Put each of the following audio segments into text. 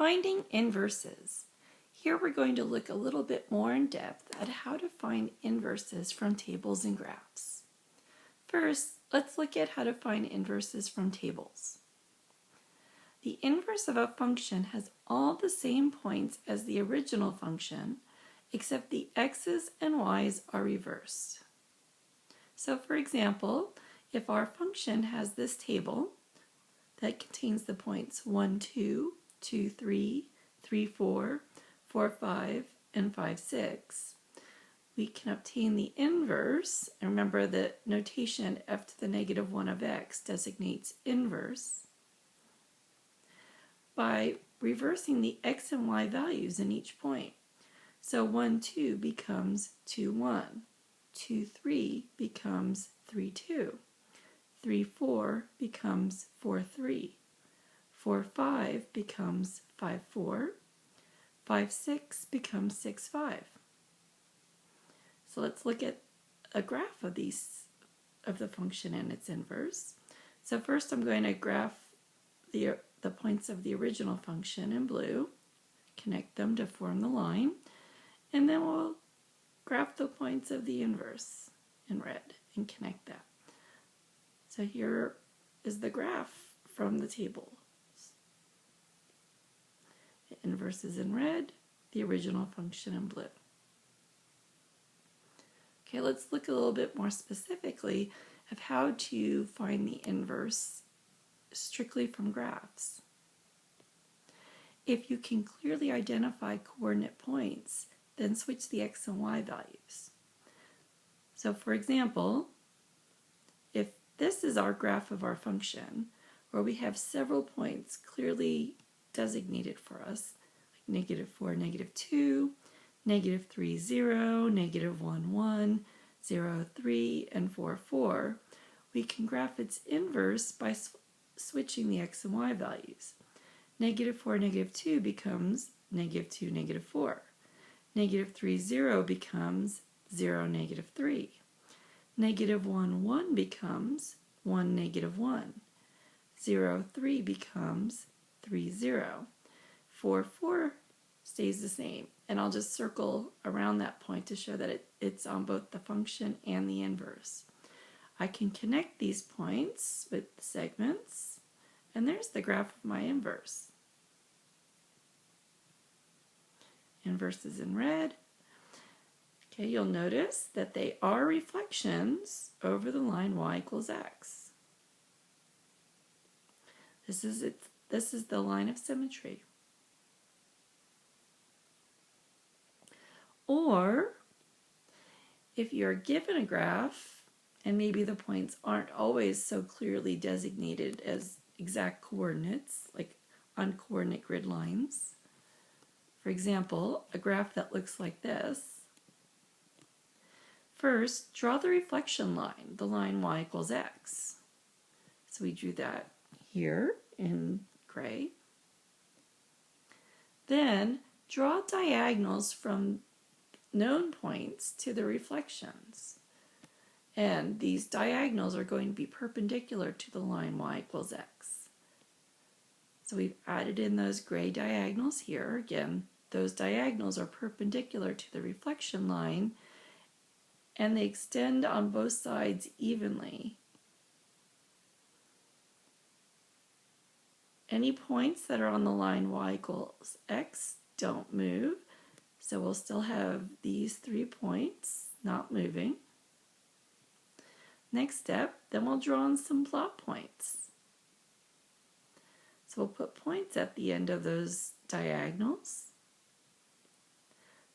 Finding inverses. Here we're going to look a little bit more in depth at how to find inverses from tables and graphs. First, let's look at how to find inverses from tables. The inverse of a function has all the same points as the original function, except the x's and y's are reversed. So for example, if our function has this table that contains the points 1, 2, 2, 3, 3, 4, 4, 5, and 5, 6, we can obtain the inverse, and remember the notation f to the negative 1 of x designates inverse, by reversing the x and y values in each point. So 1, 2 becomes 2, 1, 2, 3 becomes 3, 2, 3, 4 becomes 4, 3, 4, 5 becomes 5, 4, 5, 6 becomes 6, 5. So let's look at a graph of the function and its inverse. So first I'm going to graph the points of the original function in blue, connect them to form the line, and then we'll graph the points of the inverse in red and connect that. So here is the graph from the table. The inverse is in red, the original function in blue. Okay, let's look a little bit more specifically of how to find the inverse strictly from graphs. If you can clearly identify coordinate points, then switch the x and y values. So for example, if this is our graph of our function, where we have several points clearly designated for us, like -4, -2, -3, 0, -1, 1, 0, 3, and 4, 4, we can graph its inverse by switching the x and y values. -4, -2 becomes -2, -4. -3, 0 becomes 0, -3. -1, 1 becomes 1, -1. 0, 3 becomes 3, 0. 4, 4 stays the same. And I'll just circle around that point to show that it's on both the function and the inverse. I can connect these points with segments, and there's the graph of my inverse. Inverse is in red. Okay, you'll notice that they are reflections over the line y equals x. This is the line of symmetry. Or, if you're given a graph, and maybe the points aren't always so clearly designated as exact coordinates, like on coordinate grid lines. For example, a graph that looks like this. First, draw the reflection line, the line y equals x. So we drew that here in gray. Then, draw diagonals from known points to the reflections. And these diagonals are going to be perpendicular to the line y equals x. So we've added in those gray diagonals here. Again, those diagonals are perpendicular to the reflection line, and they extend on both sides evenly. Any points that are on the line y equals x don't move, so we'll still have these 3 points not moving. Next step, then we'll draw in some plot points. So we'll put points at the end of those diagonals.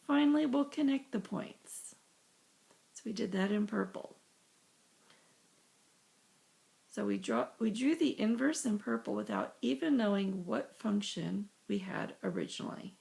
Finally, we'll connect the points. So we did that in purple. So we drew the inverse in purple without even knowing what function we had originally.